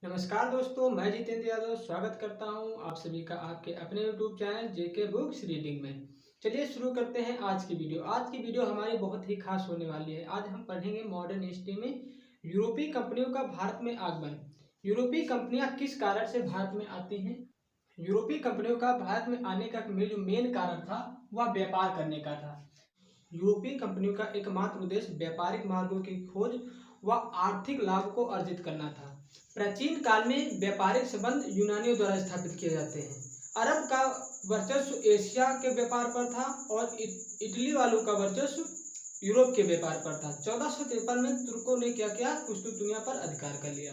नमस्कार दोस्तों, मैं जितेंद्र यादव स्वागत करता हूं आप सभी का आपके अपने यूट्यूब चैनल जेके बुक्स रीडिंग में। चलिए शुरू करते हैं आज की वीडियो। आज की वीडियो हमारी बहुत ही खास होने वाली है। आज हम पढ़ेंगे मॉडर्न हिस्ट्री में यूरोपीय कंपनियों का भारत में आगमन। यूरोपीय कंपनियां किस कारण से भारत में आती हैं? यूरोपीय कंपनियों का भारत में आने का जो मेन कारण था वह व्यापार करने का था। यूरोपीय कंपनियों का एकमात्र उद्देश्य व्यापारिक मार्गों की खोज व आर्थिक लाभ को अर्जित करना था। प्राचीन काल में व्यापारिक संबंध यूनानियों द्वारा स्थापित किए जाते हैं। अरब का वर्चस्व एशिया के व्यापार पर था और इटली वालों का वर्चस्व यूरोप के व्यापार पर था। 1453 में तुर्कों ने क्या किया? कुस्तुंतनिया पर अधिकार कर लिया।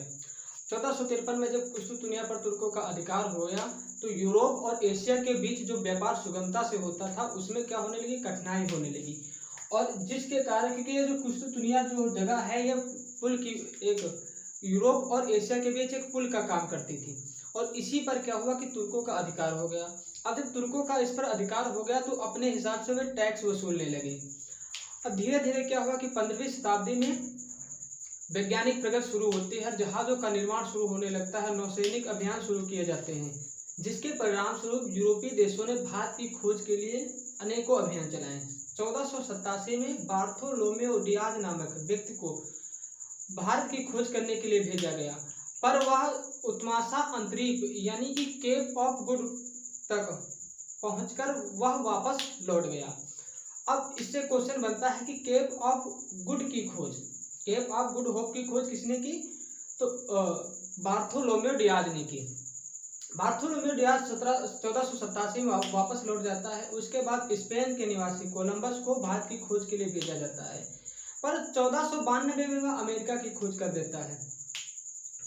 1453 में जब कुस्तुंतनिया पर तुर्कों का अधिकार हो गया तो यूरोप और एशिया के बीच जो व्यापार सुगमता से होता था उसमें क्या होने लगी? कठिनाई होने लगी। और जिसके कारण, क्योंकि ये जो कुस्तुंतनिया जो जगह है यह पुल की एक यूरोप और एशिया के बीच एक पुल का काम करती थी और इसी पर क्या हुआ कि तुर्कों का अधिकार हो गया। अब जब तुर्कों का इस पर अधिकार हो गया तो अपने हिसाब से वे टैक्स वसूलने लगे। अब धीरे धीरे क्या हुआ कि 15वीं शताब्दी में वैज्ञानिक प्रगति शुरू होती है, जहाज़ों का निर्माण शुरू होने लगता है, नौसैनिक अभियान शुरू किए जाते हैं, जिसके परिणाम स्वरूप यूरोपीय देशों ने भारत की खोज के लिए अनेकों अभियान चलाए। 1487 में बार्थोलोमेओ डियाज नामक व्यक्ति को भारत की खोज करने के लिए भेजा गया, पर वह उत्माशा अंतरीप यानी कि केप ऑफ गुड तक पहुंचकर वह वापस लौट गया। अब इससे क्वेश्चन बनता है कि केप ऑफ गुड की खोज, केप ऑफ गुड होप की खोज किसने की? तो बार्थोलोमेओ डियाज ने की। बार्थोलोमेओ डियाज 1487 में वापस लौट जाता है। उसके बाद स्पेन के निवासी कोलंबस को भारत की खोज के लिए भेजा जाता है, पर 1492 में वह अमेरिका की खोज कर देता है।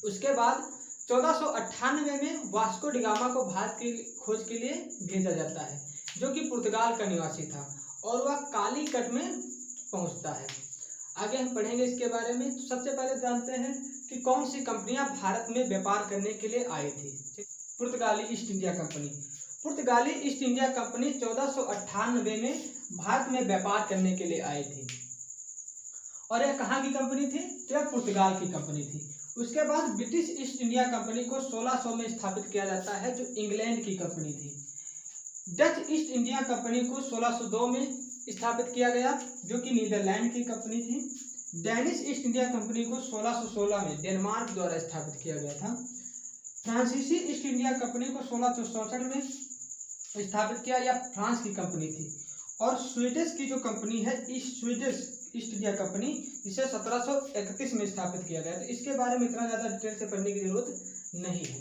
उसके बाद 1498 में वास्को डिगामा को भारत की खोज के लिए भेजा जाता है, जो कि पुर्तगाल का निवासी था और वह कालीकट में पहुंचता है। आगे हम पढ़ेंगे इसके बारे में। तो सबसे पहले जानते हैं कि कौन सी कंपनियां भारत में व्यापार करने के लिए आई थी। पुर्तगाली ईस्ट इंडिया कंपनी। पुर्तगाली ईस्ट इंडिया कंपनी 1498 में भारत में व्यापार करने के लिए आई थी और यह कहाँ की कंपनी थी? तो यह पुर्तगाल की कंपनी थी। उसके बाद ब्रिटिश ईस्ट इंडिया कंपनी को 1600 में स्थापित किया जाता है, जो इंग्लैंड की कंपनी थी। डच ईस्ट इंडिया कंपनी को 1602 में स्थापित किया गया, जो कि नीदरलैंड की कंपनी थी। डेनिश ईस्ट इंडिया कंपनी को 1616 में डेनमार्क द्वारा स्थापित किया गया था। फ्रांसीसी ईस्ट इंडिया कंपनी को 1664 में स्थापित किया, या फ्रांस की कंपनी थी। और स्वीडिश की जो कंपनी है स्वीडिश ईस्ट इंडिया कंपनी, जिसे 1731 में स्थापित किया गया। तो इसके बारे में इतना ज़्यादा डिटेल से पढ़ने की जरूरत नहीं है।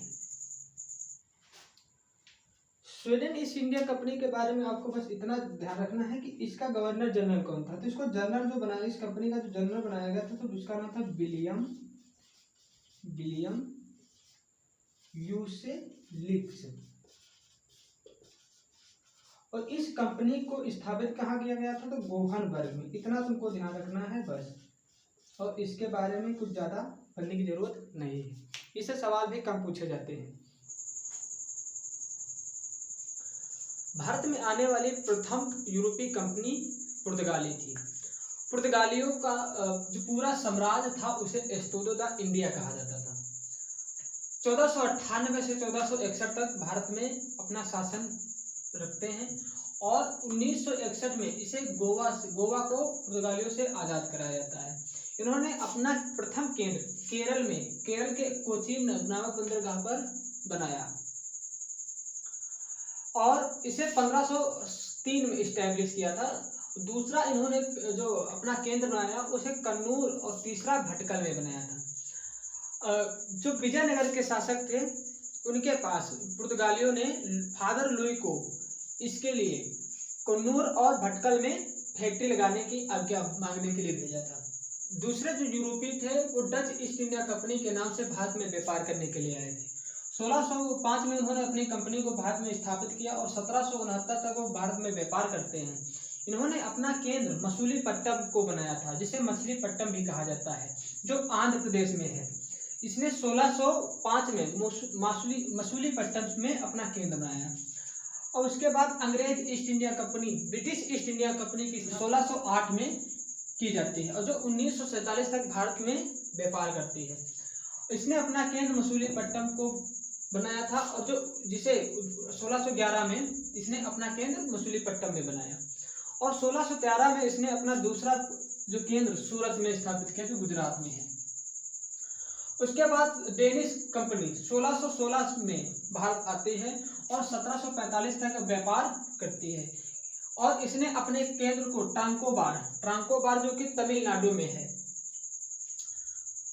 स्वीडन ईस्ट इंडिया कंपनी के बारे में आपको बस इतना ध्यान रखना है कि इसका गवर्नर जनरल कौन था। तो इसको जनरल जो बनाया, इस कंपनी का जो जनरल बनाया गया था, तो उसका नाम था विलियम यूसेलिक्स। और इस कंपनी को स्थापित कहाँ किया गया था? तो गोहनबर्ग में। इतना तुमको ध्यान रखना है बस, और इसके बारे में कुछ ज़्यादा पढ़ने की जरूरत नहीं है। इससे सवाल भी कम पूछे जाते हैं। भारत में आने वाली प्रथम यूरोपीय कंपनी पुर्तगाली थी। पुर्तगालियों का जो पूरा साम्राज्य था उसे एस्टोदो दा इंडिया कहा जाता था। 1498 से 1461 तक भारत में अपना शासन रखते हैं और 1961 में इसे गोवा को पुर्तगालियों से आज़ाद कराया जाता है। इन्होंने अपना प्रथम केंद्र केरल के कोचीन नामक बंदरगाह पर बनाया और इसे 1503 में इस्टेब्लिश किया था। दूसरा इन्होंने जो अपना केंद्र बनाया उसे कन्नूर और तीसरा भटकल में बनाया था। जो विजयनगर के शासक थे उनके पास पुर्तगालियों ने फादर लुई को इसके लिए कन्नूर और भटकल में फैक्ट्री लगाने की आज्ञा मांगने के लिए भेजा था। दूसरे जो यूरोपीय थे वो डच ईस्ट इंडिया कंपनी के नाम से भारत में व्यापार करने के लिए आए थे। 1605 में उन्होंने अपनी कंपनी को भारत में स्थापित किया और 1769 तक वो भारत में व्यापार करते हैं। इन्होंने अपना केंद्र मसूलीपट्टम को बनाया था, जिसे मछलीपट्टम भी कहा जाता है, जो आंध्र प्रदेश में है। इसने 1605 में मसूलीपट्टम में अपना केंद्र बनाया और उसके बाद अंग्रेज east India company, British east India company की 1608 में की जाती है और जो 1947 तक भारत में व्यापार करती है। इसने अपना केंद्र मसूलीपट्टनम को बनाया था, और जो जिसे 1611 में इसने अपना केंद्र मसूलीपट्टनम में बनाया, और 1613 में इसने अपना दूसरा जो केंद्र सूरत में स्थापित किया जो गुजरात में है। उसके बाद डेनिश कंपनी 1616 में भारत आती है और 1745 तक व्यापार करती है, और इसने अपने केंद्र को ट्रांकोबार जो कि तमिलनाडु में है।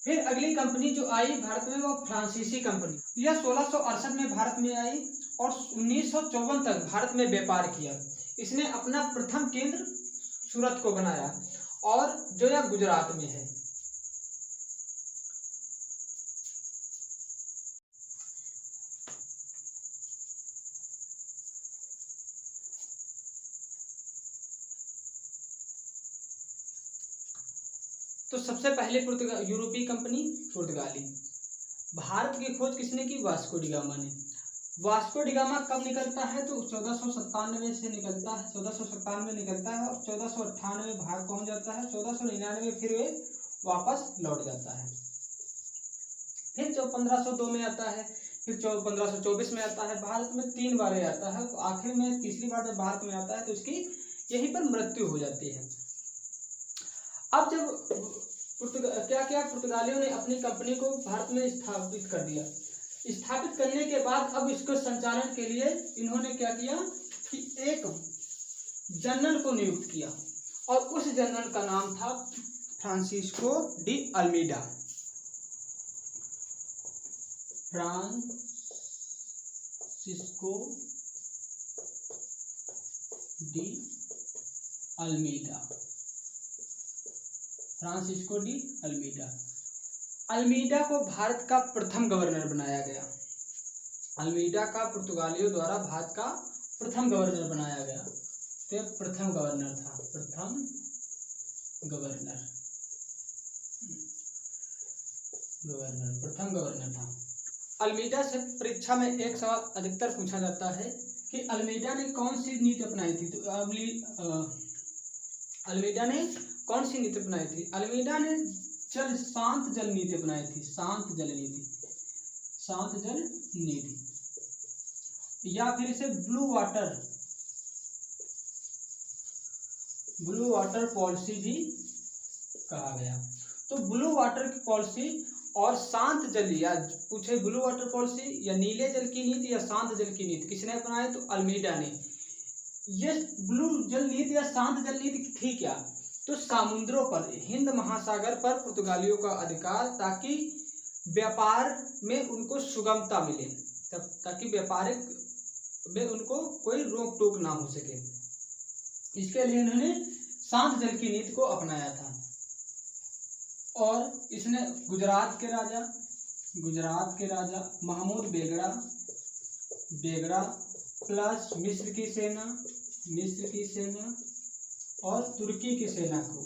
फिर अगली कंपनी जो आई भारत में वो फ्रांसीसी कंपनी, यह 1668 में भारत में आई और 1954 तक भारत में व्यापार किया। इसने अपना प्रथम केंद्र सूरत को बनाया, और जो यह गुजरात में है। तो सबसे पहले यूरोपीय कंपनी पुर्तगाली। भारत की खोज किसने की? वास्को डी गामा ने। वास्को डी गामा कब निकलता है? तो 1497 से निकलता है, 1497 में निकलता है, और 1498 में भारत पहुंच जाता है। 1499 में फिर वे वापस लौट जाता है। फिर जो 1502 में आता है, फिर 1524 में आता है। भारत में 3 बार आता है, तो आखिर में तीसरी बार जब भारत में आता है तो इसकी यहीं पर मृत्यु हो जाती है। अब जब पुर्तगालियों ने अपनी कंपनी को भारत में स्थापित कर दिया, स्थापित करने के बाद अब इसको संचालन के लिए इन्होंने क्या किया कि एक जनरल को नियुक्त किया, और उस जनरल का नाम था Francisco de Almeida. Francisco de Almeida. Francisco de Almeida. Almeida को भारत का प्रथम गवर्नर बनाया गया। अल्मीडा का पुर्तगालियों द्वारा भारत का प्रथम गवर्नर बनाया गया। तो प्रथम गवर्नर था, प्रथम गवर्नर था। अल्मीडा से परीक्षा में एक सवाल अधिकतर पूछा जाता है कि अल्मीडा ने कौन सी नीति अपनाई थी। तो अल्मीडा ने कौन सी नीति अपनाई थी? अल्मीडा ने शांत जल नीति अपनाई थी। शांत जल नीति, या फिर इसे ब्लू वाटर पॉलिसी भी कहा गया। तो ब्लू वाटर की पॉलिसी और शांत जल, या पूछे ब्लू वाटर पॉलिसी या नीले जल की नीति या शांत जल की नीति किसने अपनाई? तो अल्मीडा ने। ये ब्लू जल नीति या शांत जल नीति थी क्या? तो समुद्रों पर, हिंद महासागर पर पुर्तगालियों का अधिकार, ताकि व्यापार में उनको सुगमता मिले, ताकि व्यापारिक में उनको कोई रोक टोक ना हो सके। इसके लिए इन्होंने शांत जल की नीति को अपनाया था। और इसने गुजरात के राजा महमूद बेगड़ा प्लस मिस्र की सेना और तुर्की की सेना को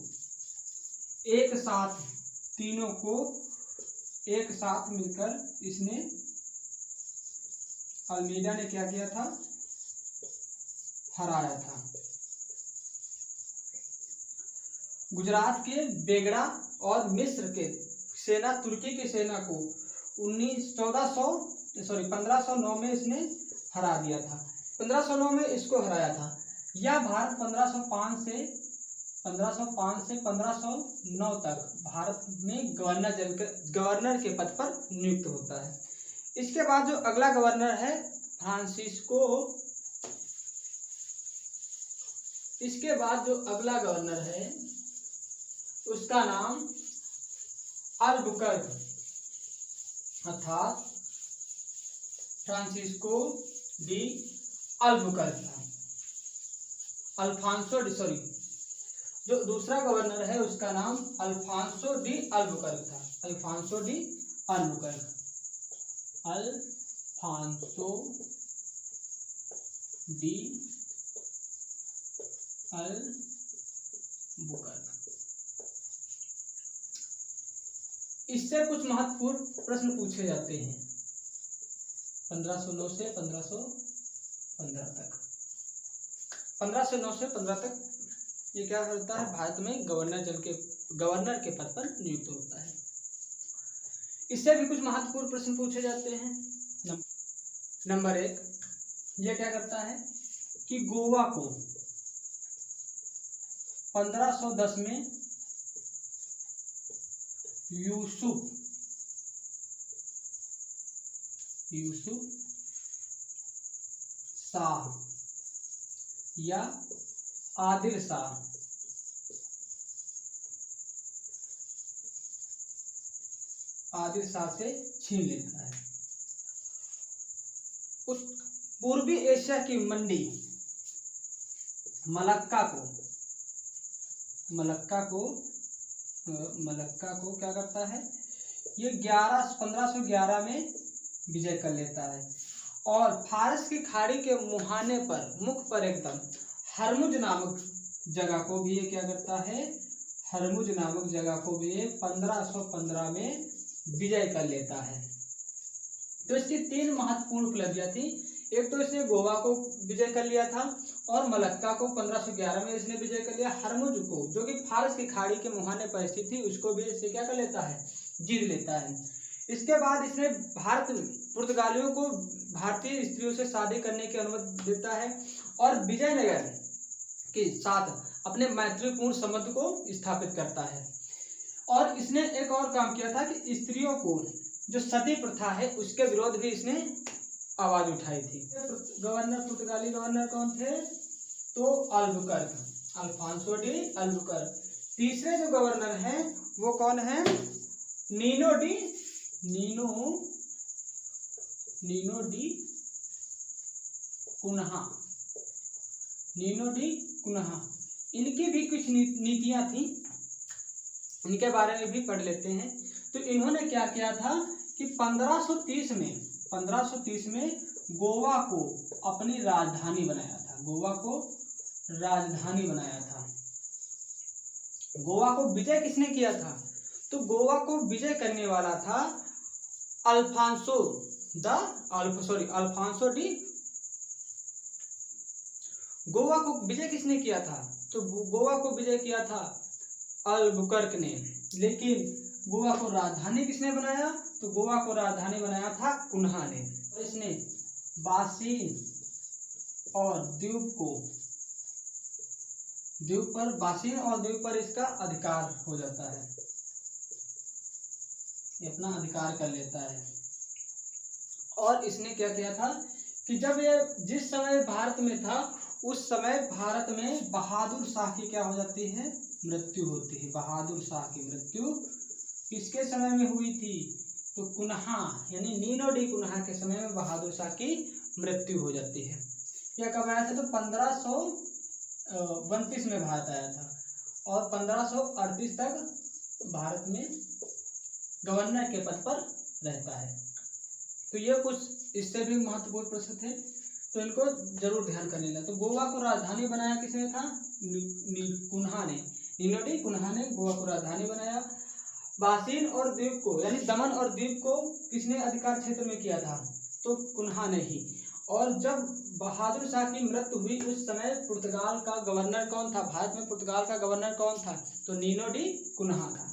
तीनों को एक साथ मिलकर इसने, अल्मीडा ने क्या किया था? हराया था। गुजरात के बेगड़ा और मिस्र के सेना, तुर्की की सेना को 1509 में इसने हरा दिया था। 1509 में इसको हराया था। यह भारत 1505 से 1509 तक भारत में गवर्नर के पद पर नियुक्त होता है। इसके बाद जो अगला गवर्नर है उसका नाम अल्बुकर्क अर्थात फ्रांसिस्को डी अल्बुकर्क था। जो दूसरा गवर्नर है उसका नाम अल्फांसो डी अल्बुकर्क था। अल्फांसो डी अल्बुकर्क इससे कुछ महत्वपूर्ण प्रश्न पूछे जाते हैं 1509 से 1515 तक। 1509 से 15 तक ये क्या होता है? भारत में गवर्नर के पद पर नियुक्त होता है। इससे भी कुछ महत्वपूर्ण प्रश्न पूछे जाते हैं। नंबर 1, ये क्या करता है कि गोवा को 1510 में यूसुफ शाह या आदिल शाह से छीन लेता है। उस पूर्वी एशिया की मंडी मलक्का को क्या करता है, ये 1511 में विजय कर लेता है और फारस की खाड़ी के मुहाने पर, मुख पर एकदम हरमुज नामक जगह को भी ये क्या करता है, हरमुज नामक जगह को भी ये 1515 में विजय कर लेता है। तो इसकी 3 महत्वपूर्ण उपलब्धियां थी। एक तो इसने गोवा को विजय कर लिया था और मलक्का को 1511 में इसने विजय कर लिया। हरमुज को, जो कि फारस की खाड़ी के मुहाने पर स्थित थी, उसको भी इससे क्या कर लेता है, जीत लेता है। इसके बाद इसने पुर्तगालियों को भारतीय स्त्रियों से शादी करने की अनुमति देता है और विजयनगर के साथ अपने मैत्रीपूर्ण संबंध को स्थापित करता है। और इसने एक और काम किया था कि स्त्रियों को जो सती प्रथा है उसके विरोध भी इसने आवाज उठाई थी। पुर्तगाली गवर्नर कौन थे, तो अल्बुकर्क, अल्फांसो डी अल्बुकर्क। तीसरे जो गवर्नर हैं वो कौन है, नीनो डी कुन्हा। इनकी भी कुछ नीतियां थी, इनके बारे में भी पढ़ लेते हैं। तो इन्होंने क्या किया था कि 1530 में गोवा को अपनी राजधानी बनाया था। गोवा को विजय किसने किया था, तो गोवा को विजय करने वाला था अल्फांसो डी। गोवा को विजय किसने किया था, तो गोवा को विजय किया था अल्बुकर्क ने। लेकिन गोवा को राजधानी किसने बनाया, तो गोवा को राजधानी बनाया था कुन्हा ने। इसने बासीन और द्वीप पर इसका अधिकार हो जाता है, ये अपना अधिकार कर लेता है। और इसने क्या किया था कि जब ये जिस समय भारत में था उस समय भारत में बहादुर शाह की क्या हो जाती है, मृत्यु होती है। बहादुर शाह की मृत्यु किसके समय में हुई थी, तो कुन्हा यानी नीनो डी कुन्हा के समय में बहादुर शाह की मृत्यु हो जाती है। यह कब आया था, तो 1532 में भारत आया था और 1538 तक भारत में गवर्नर के पद पर रहता है। तो ये कुछ इससे भी महत्वपूर्ण प्रश्न थे, तो इनको जरूर ध्यान कर लेना। तो गोवा को राजधानी बनाया किसने था, कुन्हा ने, नीनो डी कुन्हा ने गोवा को राजधानी बनाया। बासीन और द्वीप को यानी दमन और द्वीप को किसने अधिकार क्षेत्र में किया था, तो कुन्हा ने ही। और जब बहादुर शाह की मृत्यु हुई उस समय पुर्तगाल का गवर्नर कौन था, भारत में पुर्तगाल का गवर्नर कौन था, तो नीनो डी कुन्हा था।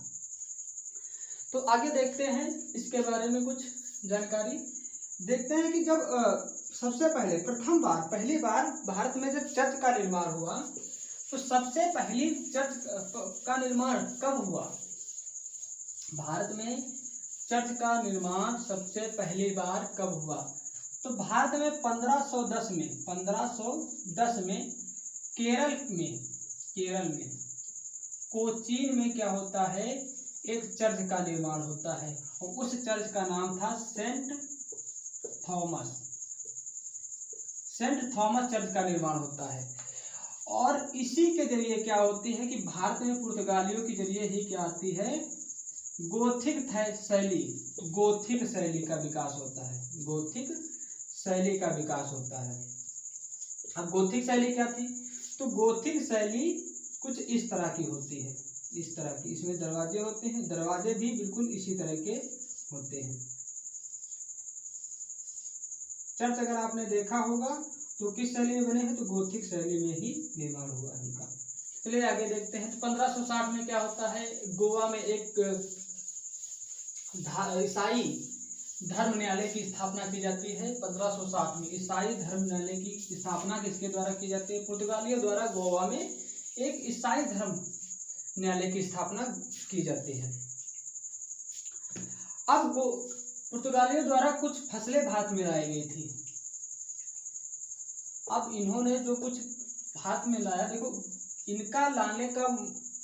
तो आगे देखते हैं इसके बारे में कुछ जानकारी। देखते हैं कि जब सबसे पहली बार भारत में जब चर्च का निर्माण हुआ, तो सबसे पहली चर्च का निर्माण कब हुआ, भारत में चर्च का निर्माण सबसे पहली बार कब हुआ, तो भारत में 1510 में केरल में कोचीन में क्या होता है, एक चर्च का निर्माण होता है और उस चर्च का नाम था सेंट थॉमस चर्च का निर्माण होता है। और इसी के जरिए क्या होती है कि भारत में पुर्तगालियों के जरिए ही क्या आती है, गोथिक शैली का विकास होता है। अब गोथिक शैली क्या थी, तो गोथिक शैली कुछ इस तरह की होती है, इसमें दरवाजे होते हैं, दरवाजे भी बिल्कुल इसी तरह के होते हैं। चर्च अगर आपने देखा होगा तो किस शैली में बने हैं, तो गोथिक शैली में ही निर्माण हुआ है उनका। चलिए आगे देखते हैं। तो 1560 में क्या होता है, गोवा में एक ईसाई धर्म न्यायालय की स्थापना की जाती है 1560 में। ईसाई धर्म न्यायालय की स्थापना किसके द्वारा की जाती है? पुर्तगालियों द्वारा गोवा में एक ईसाई धर्म न्यायालय की स्थापना की जाती है। अब पुर्तगालियों द्वारा कुछ फसलें भारत में लाई गई थी। अब इन्होंने जो कुछ भारत में लाया, देखो इनका लाने का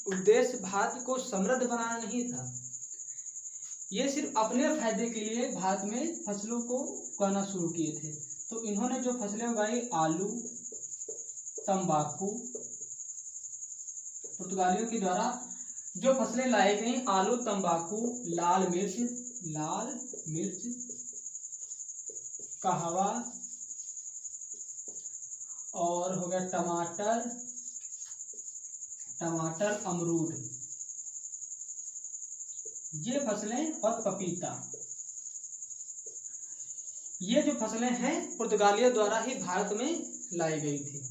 उद्देश्य भारत को समृद्ध बनाना नहीं था, ये सिर्फ अपने फायदे के लिए भारत में फसलों को उगाना शुरू किए थे। तो इन्होंने जो फसलें उगाई, आलू, तंबाकू, पुर्तगालियों के द्वारा जो फसलें लाई गई, आलू, तंबाकू, लाल मिर्च, कहवा और हो गया टमाटर, अमरूद, ये फसलें और पपीता, ये जो फसलें हैं पुर्तगालियों द्वारा ही भारत में लाई गई थी।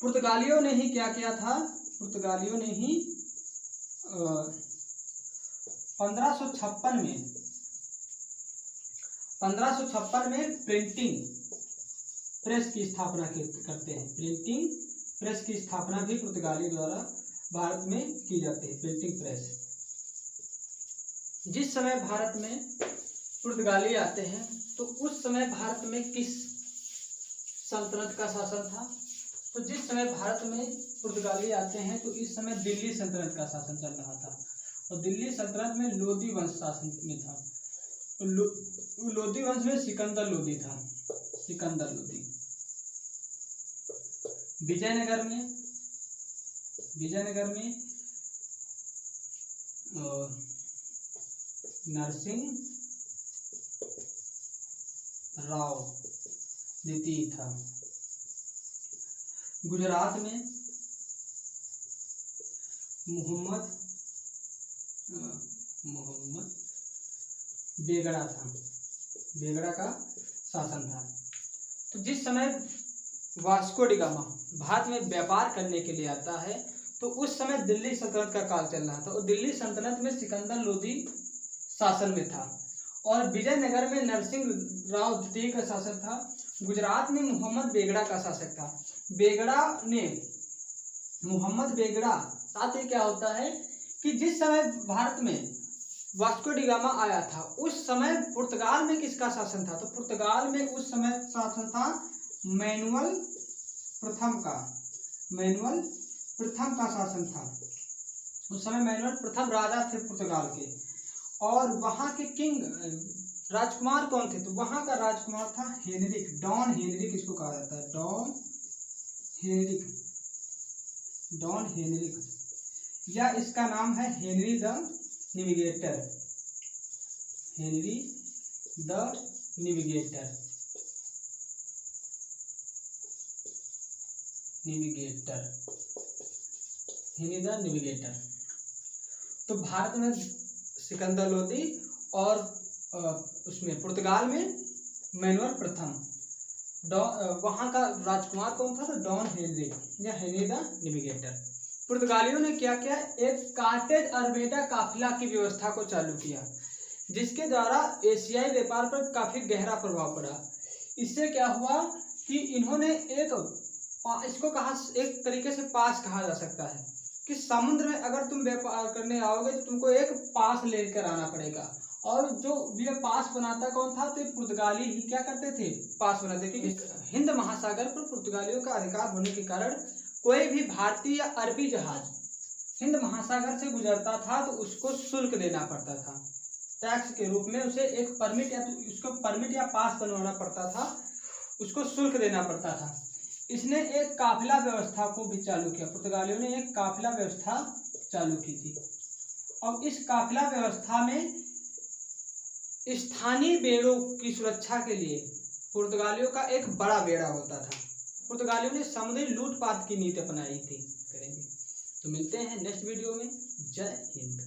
पुर्तगालियों ने ही क्या किया था? पुर्तगालियों ने ही 1556 में प्रिंटिंग प्रेस की स्थापना करते हैं। प्रिंटिंग प्रेस की स्थापना भी पुर्तगालियों द्वारा भारत में की जाती है। Printing press. जिस समय भारत में पुर्तगाली आते हैं तो उस समय भारत में किस सल्तनत का शासन था? तो जिस समय भारत में पुर्तगाली आते हैं तो इस समय दिल्ली सल्तनत का शासन चल रहा था, और दिल्ली सल्तनत में लोदी वंश शासन में था। लोदी वंश में सिकंदर लोदी था। विजयनगर में नरसिंह राव द्वितीय था। गुजरात में मोहम्मद बेगड़ा था। बेगड़ा का शासन था। तो जिस समय वास्को डी गामा भारत में व्यापार करने के लिए आता है तो उस समय दिल्ली सल्तनत का काल चल रहा था, और दिल्ली सल्तनत में सिकंदर लोदी शासन में था, और विजयनगर में नरसिंह राव द्वितीय का शासन था। गुजरात में मोहम्मद बेगड़ा का शासक था। मोहम्मद बेगड़ा साथ ही क्या होता है कि जिस समय भारत में वास्को डी गामा आया था उस समय पुर्तगाल में किसका शासन था? तो पुर्तगाल में उस समय शासन था मैनुअल प्रथम का शासन था। उस समय मैनुअल प्रथम राजा थे पुर्तगाल के, और वहाँ के किंग राजकुमार कौन थे? तो वहाँ का राजकुमार था हेनरिक, डॉन हेनरिक इसको कहा जाता है। डॉन हेनरिक, या इसका नाम है Henry the navigator. Henry the navigator. तो भारत में सिकंदर लोदी और उसमें पुर्तगाल में मैनुअल प्रथम। वहाँ का राजकुमार कौन था? तो डॉन हेनरी या हेनरी द नेविगेटर। पुर्तगालियों ने क्या किया? एक कार्टेज अरमेडा काफिला की व्यवस्था को चालू किया, जिसके द्वारा एशियाई व्यापार पर काफी गहरा प्रभाव पड़ा। इससे क्या हुआ कि इन्होंने इसको कहा, एक तरीके से पास कहा जा सकता है कि समुद्र में अगर तुम व्यापार करने आओगे तो तुमको एक पास लेकर आना पड़ेगा, और जो ये पास बनाता कौन था? तो पुर्तगाली ही क्या करते थे? पास बनाते। क्योंकि हिंद महासागर पर पुर्तगालियों का अधिकार होने के कारण कोई भी भारतीय या अरबी जहाज हिंद महासागर से गुजरता था तो उसको शुल्क देना पड़ता था। टैक्स के रूप में उसे एक परमिट या पास बनवाना पड़ता था, उसको शुल्क देना पड़ता था। इसने एक काफिला व्यवस्था को भी चालू किया। पुर्तगालियों ने एक काफिला व्यवस्था चालू की थी, और इस काफिला व्यवस्था में स्थानीय बेड़ों की सुरक्षा के लिए पुर्तगालियों का एक बड़ा बेड़ा होता था। पुर्तगालियों ने समुद्री लूटपाट की नीति अपनाई थी। करेंगे तो मिलते हैं नेक्स्ट वीडियो में। जय हिंद।